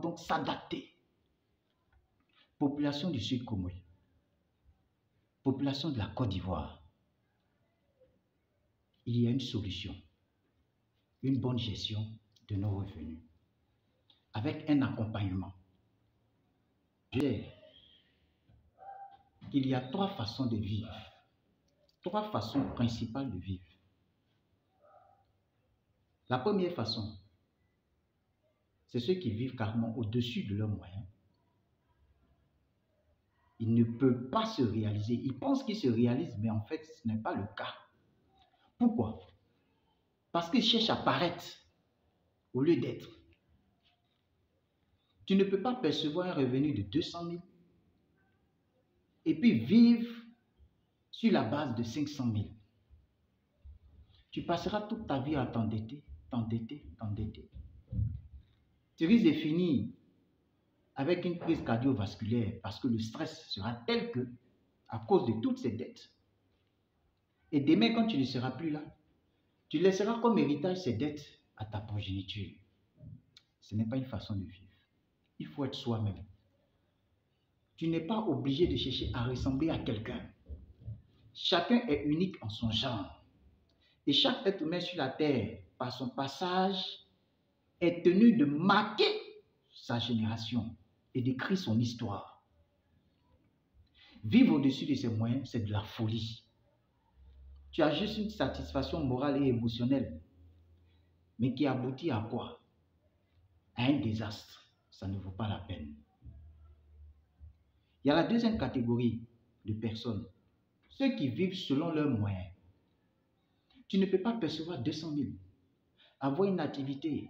donc s'adapter. Population du Sud Congo, population de la Côte d'Ivoire, il y a une solution, une bonne gestion de nos revenus, avec un accompagnement. Je sais qu'il y a 3 façons de vivre, 3 façons principales de vivre. La première façon, c'est ceux qui vivent carrément au-dessus de leurs moyens. Ils ne peuvent pas se réaliser. Ils pensent qu'ils se réalisent, mais en fait, ce n'est pas le cas. Pourquoi? Parce qu'ils cherchent à paraître au lieu d'être. Tu ne peux pas percevoir un revenu de 200 000 et puis vivre sur la base de 500 000. Tu passeras toute ta vie à t'endetter. Tu risques de finir avec une crise cardiovasculaire parce que le stress sera tel que, à cause de toutes ces dettes. Et demain, quand tu ne seras plus là, tu laisseras comme héritage ces dettes à ta progéniture. Ce n'est pas une façon de vivre. Il faut être soi-même. Tu n'es pas obligé de chercher à ressembler à quelqu'un. Chacun est unique en son genre. Et chaque être humain sur la terre, par son passage, est tenu de marquer sa génération et d'écrire son histoire. Vivre au-dessus de ses moyens, c'est de la folie. Tu as juste une satisfaction morale et émotionnelle, mais qui aboutit à quoi? À un désastre. Ça ne vaut pas la peine. Il y a la deuxième catégorie de personnes, ceux qui vivent selon leurs moyens. Tu ne peux pas percevoir 200 000, avoir une activité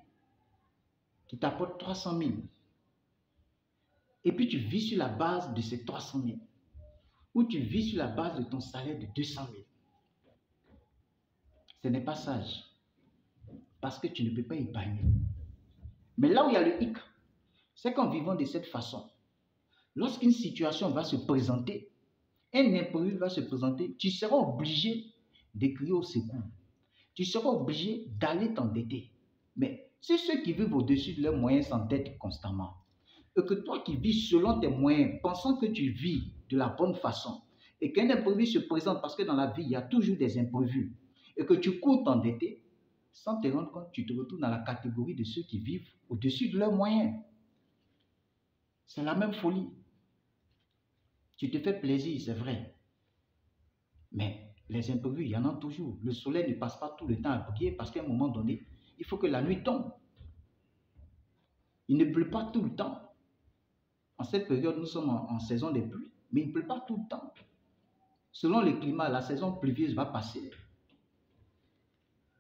qui t'apporte 300 000, et puis tu vis sur la base de ces 300 000, ou tu vis sur la base de ton salaire de 200 000. Ce n'est pas sage, parce que tu ne peux pas épargner. Mais là où il y a le hic, c'est qu'en vivant de cette façon, lorsqu'une situation va se présenter, un imprévu va se présenter, tu seras obligé de crier au secours. Tu seras obligé d'aller t'endetter. Mais si ceux qui vivent au-dessus de leurs moyens s'endettent constamment, et que toi qui vis selon tes moyens, pensant que tu vis de la bonne façon, et qu'un imprévu se présente, parce que dans la vie, il y a toujours des imprévus, et que tu cours t'endetter, sans te rendre compte, tu te retrouves dans la catégorie de ceux qui vivent au-dessus de leurs moyens. C'est la même folie. Tu te fais plaisir, c'est vrai. Mais les imprévus, il y en a toujours. Le soleil ne passe pas tout le temps à briller parce qu'à un moment donné, il faut que la nuit tombe. Il ne pleut pas tout le temps. En cette période, nous sommes en saison des pluies, mais il ne pleut pas tout le temps. Selon le climat, la saison pluvieuse va passer.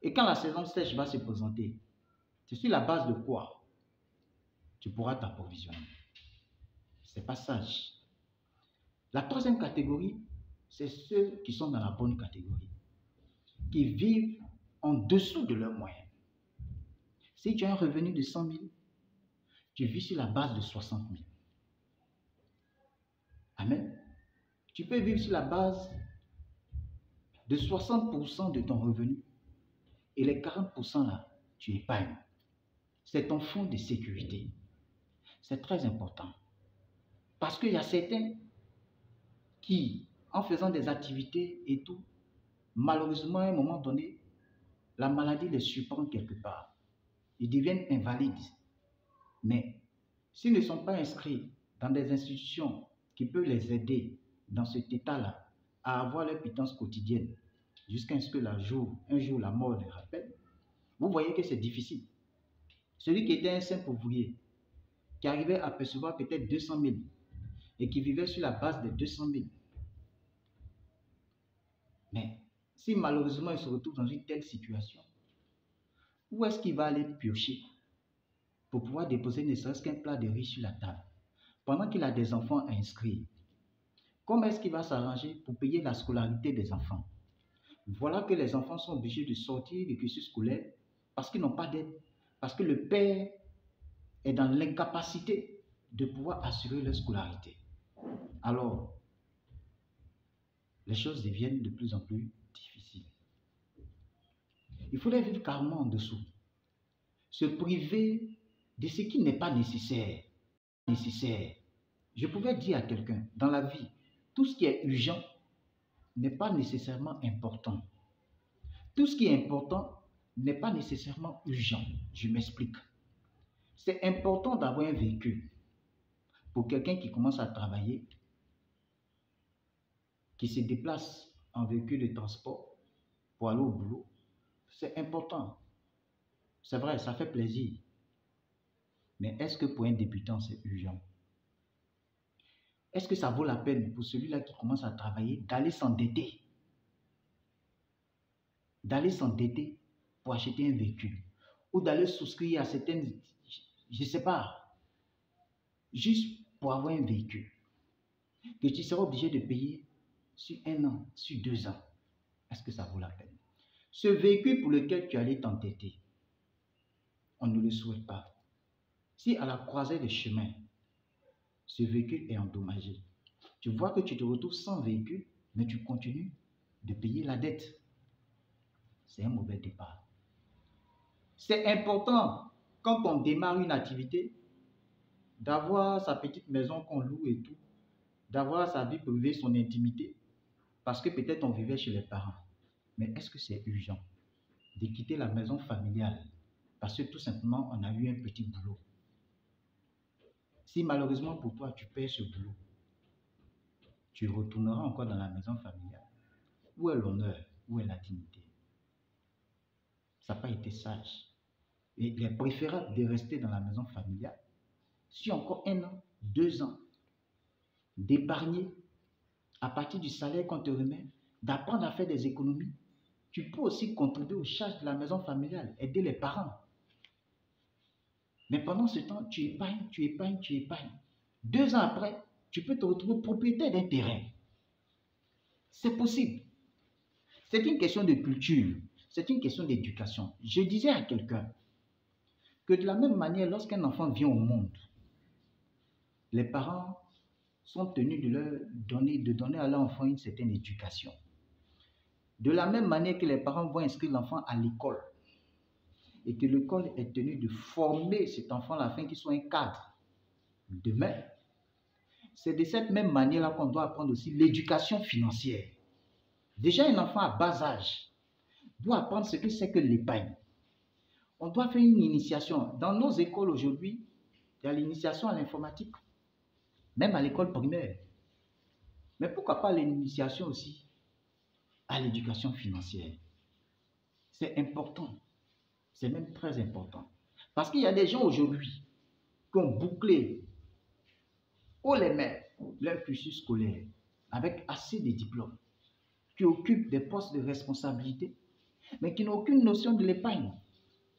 Et quand la saison sèche va se présenter, c'est sur la base de quoi tu pourras t'approvisionner. Ce n'est pas sage. La troisième catégorie, c'est ceux qui sont dans la bonne catégorie, qui vivent en dessous de leurs moyens. Si tu as un revenu de 100 000, tu vis sur la base de 60 000. Amen. Tu peux vivre sur la base de 60% de ton revenu et les 40% là, tu épargnes. C'est ton fonds de sécurité. C'est très important. Parce qu'il y a certains qui, en faisant des activités et tout, malheureusement, à un moment donné, la maladie les surprend quelque part. Ils deviennent invalides. Mais s'ils ne sont pas inscrits dans des institutions qui peuvent les aider dans cet état-là à avoir leur pitance quotidienne jusqu'à ce que un jour la mort les rappelle, vous voyez que c'est difficile. Celui qui était un simple ouvrier, qui arrivait à percevoir peut-être 200 000 et qui vivait sur la base de 200 000. Mais si malheureusement il se retrouve dans une telle situation, où est-ce qu'il va aller piocher pour pouvoir déposer ne serait-ce qu'un plat de riz sur la table pendant qu'il a des enfants à inscrire? Comment est-ce qu'il va s'arranger pour payer la scolarité des enfants? Voilà que les enfants sont obligés de sortir du cursus scolaire parce qu'ils n'ont pas d'aide, parce que le père est dans l'incapacité de pouvoir assurer leur scolarité. Alors, les choses deviennent de plus en plus difficiles. Il faudrait vivre carrément en dessous, se priver de ce qui n'est pas nécessaire. Je pouvais dire à quelqu'un, dans la vie, tout ce qui est urgent n'est pas nécessairement important. Tout ce qui est important n'est pas nécessairement urgent. Je m'explique. C'est important d'avoir un véhicule. Pour quelqu'un qui commence à travailler, qui se déplace en véhicule de transport pour aller au boulot, c'est important. C'est vrai, ça fait plaisir. Mais est-ce que pour un débutant, c'est urgent? Est-ce que ça vaut la peine pour celui-là qui commence à travailler d'aller s'endetter? D'aller s'endetter pour acheter un véhicule? Ou d'aller souscrire à certaines, je ne sais pas, juste pour avoir un véhicule que tu seras obligé de payer sur 1 an, sur 2 ans. Est-ce que ça vaut la peine? Ce véhicule pour lequel tu allais t'entêter, on ne le souhaite pas. Si à la croisée des chemins, ce véhicule est endommagé, tu vois que tu te retrouves sans véhicule, mais tu continues de payer la dette. C'est un mauvais départ. C'est important, quand on démarre une activité, d'avoir sa petite maison qu'on loue et tout, d'avoir sa vie privée, son intimité, parce que peut-être on vivait chez les parents. Mais est-ce que c'est urgent de quitter la maison familiale parce que tout simplement on a eu un petit boulot? Si malheureusement pour toi tu perds ce boulot, tu retourneras encore dans la maison familiale. Où est l'honneur? Où est la dignité? Ça n'a pas été sage. Et il est préférable de rester dans la maison familiale, si encore 1 an, 2 ans, d'épargner à partir du salaire qu'on te remet, d'apprendre à faire des économies. Tu peux aussi contribuer aux charges de la maison familiale, aider les parents. Mais pendant ce temps, tu épargnes. 2 ans après, tu peux te retrouver propriétaire d'un terrain. C'est possible. C'est une question de culture. C'est une question d'éducation. Je disais à quelqu'un que de la même manière, lorsqu'un enfant vient au monde, les parents sont tenus de donner à leur enfant une certaine éducation. De la même manière que les parents vont inscrire l'enfant à l'école et que l'école est tenue de former cet enfant-là afin qu'il soit un cadre demain, c'est de cette même manière-là qu'on doit apprendre aussi l'éducation financière. Déjà, un enfant à bas âge doit apprendre ce que c'est que l'épargne. On doit faire une initiation. Dans nos écoles aujourd'hui, il y a l'initiation à l'informatique, même à l'école primaire. Mais pourquoi pas l'initiation aussi à l'éducation financière? C'est important. C'est même très important. Parce qu'il y a des gens aujourd'hui qui ont bouclé haut les mains leur cursus scolaire avec assez de diplômes, qui occupent des postes de responsabilité, mais qui n'ont aucune notion de l'épargne.